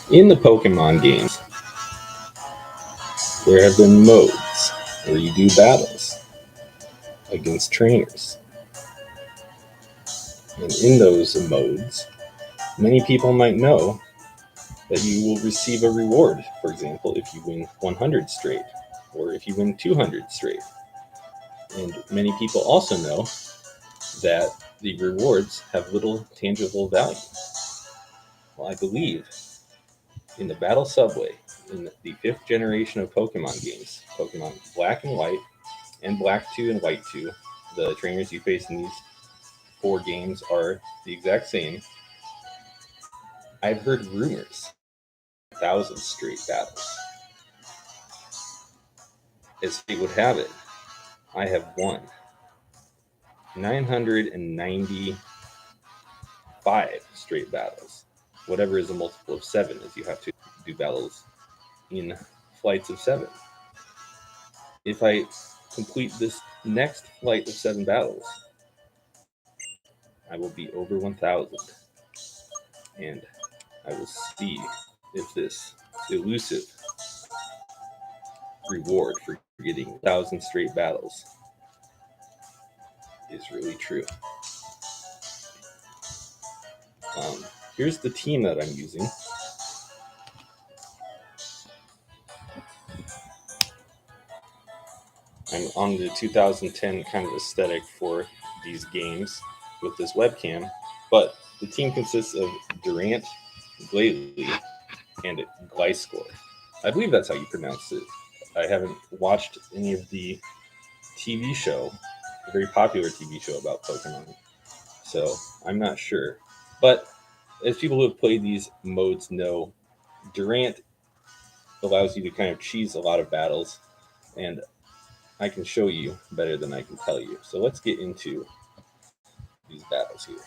In the Pokemon games, there have been modes where you do battles against trainers. And in those modes, many people might know that you will receive a reward, for example, if you win 100 straight, or if you win 200 straight. And many people also know that the rewards have little tangible value. Well, I believe in the Battle Subway, in the 5th generation of Pokemon games, Pokemon Black and White, and Black 2 and White 2, the trainers you face in these 4 games are the exact same. I've heard rumors 1,000 straight battles. As fate would have it, I have won 995 straight battles. Whatever is a multiple of 7, as you have to do battles in flights of 7. If I complete this next flight of 7 battles, I will be over 1,000. And I will see if this elusive reward for getting 1,000 straight battles is really true. Here's the team that I'm using. I'm on the 2010 kind of aesthetic for these games with this webcam, but the team consists of Durant, Glalie, and Gliscor. I believe that's how you pronounce it. I haven't watched any of the TV show, a very popular TV show about Pokemon, so I'm not sure. But as people who have played these modes know, Durant allows you to kind of cheese a lot of battles, and I can show you better than I can tell you. So let's get into these battles here.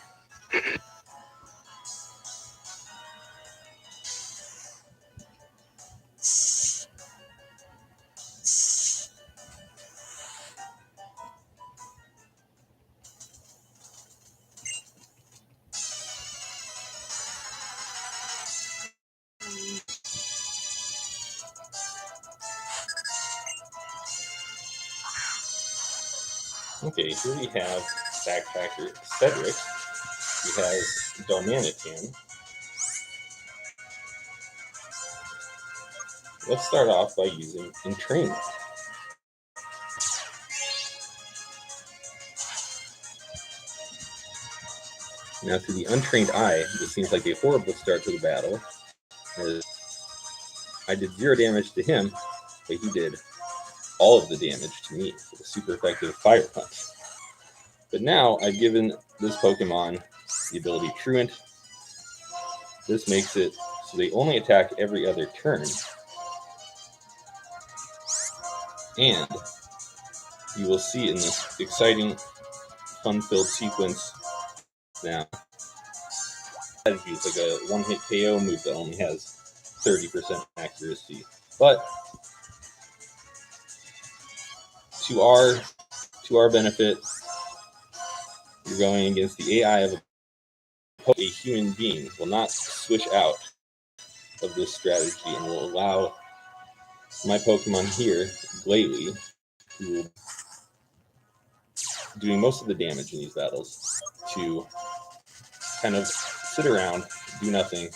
Okay, here we have Backpacker Cedric. He has Domanican. Let's start off by using Entrainment. Now, to the untrained eye, this seems like a horrible start to the battle. I did 0 damage to him, but he did all of the damage to me with a super effective Fire Punch. But now I've given this Pokemon the ability Truant. This makes it so they only attack every other turn. And you will see in this exciting, fun-filled sequence now, it's like a one-hit KO move that only has 30% accuracy. But to our benefit, you're going against the AI of a human being will not switch out of this strategy and will allow my Pokemon here, Glalie, who will doing most of the damage in these battles, to kind of sit around, do nothing,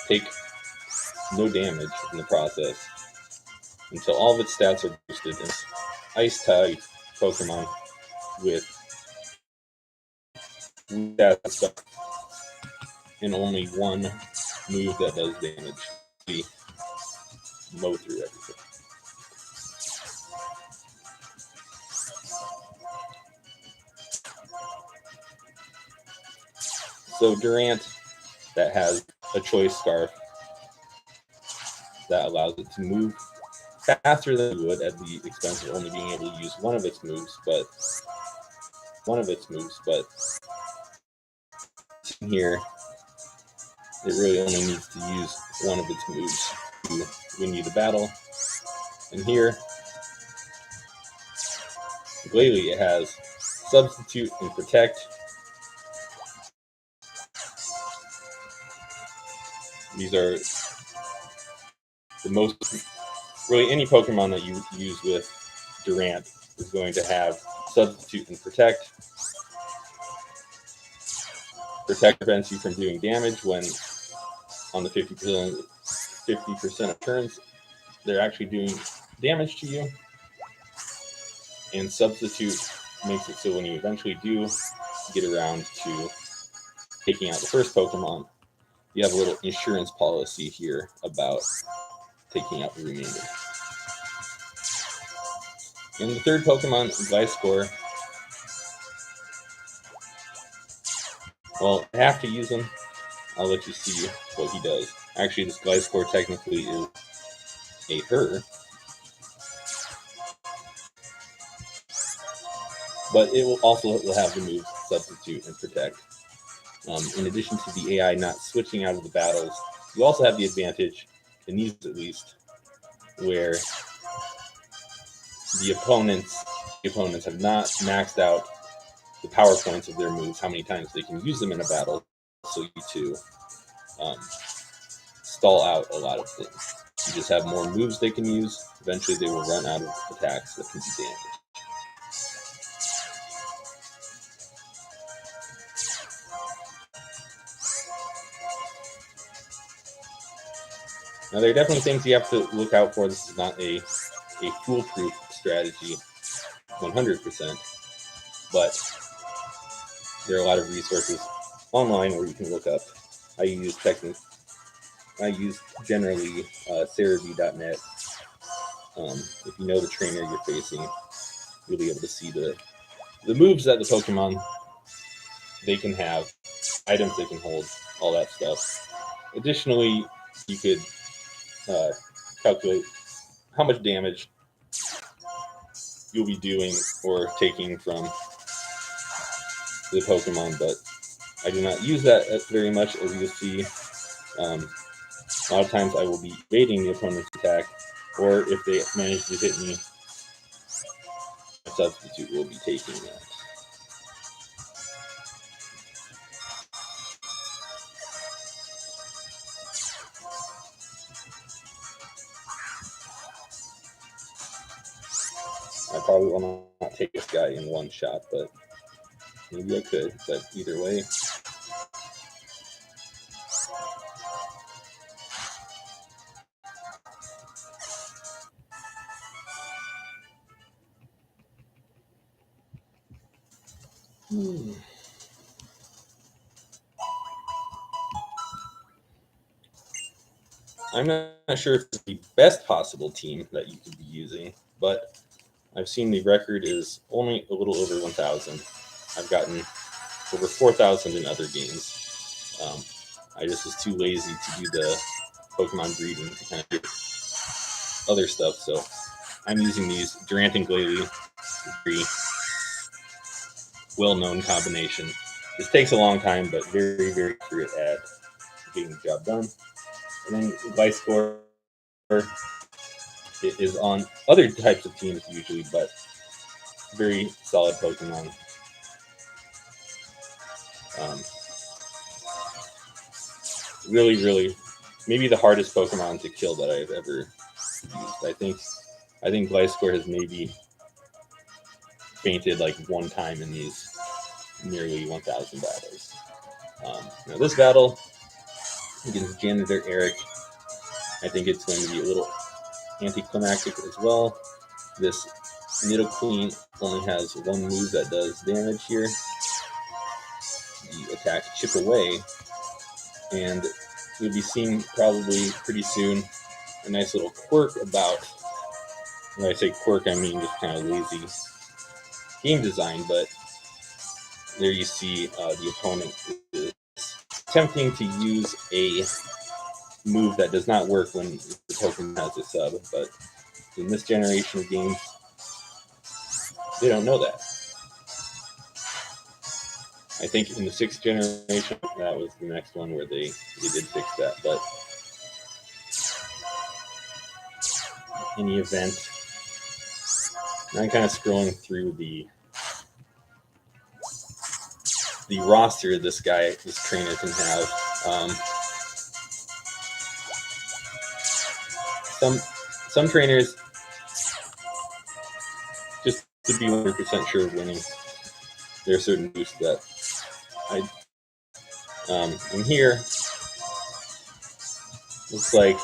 take no damage in the process until all of its stats are boosted. And Ice-type Pokemon with that stuff and only one move that does damage. We mow through everything. So Durant, that has a choice scarf that allows it to move faster than it would at the expense of only being able to use one of its moves, but here it really only needs to use one of its moves to win you the battle. And here, Glalie has Substitute and Protect. These are the most, really any Pokemon that you use with Durant is going to have Substitute and Protect. Protect prevents you from doing damage when on the 50% of turns they're actually doing damage to you. And Substitute makes it so when you eventually do get around to taking out the first Pokemon, you have a little insurance policy here about taking out the remainder. And the third Pokemon, Gliscor. Well, I have to use him. I'll let you see what he does. Actually, this Gliscor technically is a her, but it will also have the moves Substitute and Protect. In addition to the AI not switching out of the battles, you also have the advantage, in these at least, where the opponents have not maxed out the power points of their moves, how many times they can use them in a battle, so you to stall out a lot of things. You just have more moves they can use. Eventually they will run out of attacks that can do damage. Now, there are definitely things you have to look out for. This is not a foolproof strategy 100%, but there are a lot of resources online where you can look up. I use generally Cerebi.net. If you know the trainer you're facing, you'll be able to see the moves that the Pokemon they can have, items they can hold, all that stuff. Additionally, you could calculate how much damage you'll be doing or taking from the Pokemon, but I do not use that very much, as you'll see. A lot of times I will be evading the opponent's attack, or if they manage to hit me, a Substitute will be taking that. I probably will not take this guy in one shot, but maybe I could. But either way, I'm not sure if it's the best possible team that you could be using, but I've seen the record is only a little over 1,000. I've gotten over 4,000 in other games. I just was too lazy to do the Pokemon breeding to kind of get other stuff, so I'm using these Durant and Glalie, very well-known combination. This takes a long time, but very, very accurate at getting the job done. And then Gliscor is on other types of teams usually, but very solid Pokemon. Really, really, maybe the hardest Pokemon to kill that I've ever used. I think Gliscor has maybe fainted like one time in these nearly 1,000 battles. Now this battle against Janitor Eric, I think it's going to be a little anticlimactic as well. This Nidoqueen only has one move that does damage here. The attack Chip Away, and you'll be seeing probably pretty soon a nice little quirk about, when I say quirk, I mean just kind of lazy game design, but there you see the opponent is attempting to use a move that does not work when the Pokemon has a sub, but in this generation of games, they don't know that. I think in the 6th generation, that was the next one where they did fix that, but in any event, I'm kind of scrolling through the roster this trainer can have. some trainers, just to be 100% sure of winning, there are certain boosts that in here, looks like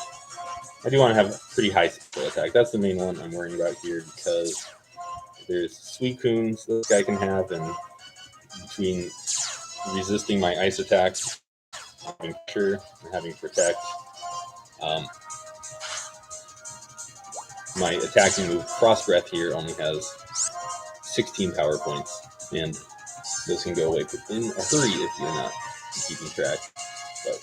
I do want to have pretty high skill attack. That's the main one I'm worrying about here, because there's Suicunes this guy can have, and between resisting my ice attacks, having pressure, and having protect, my attacking move Cross Breath here only has 16 power points, and those can go away in a hurry if you're not keeping track. But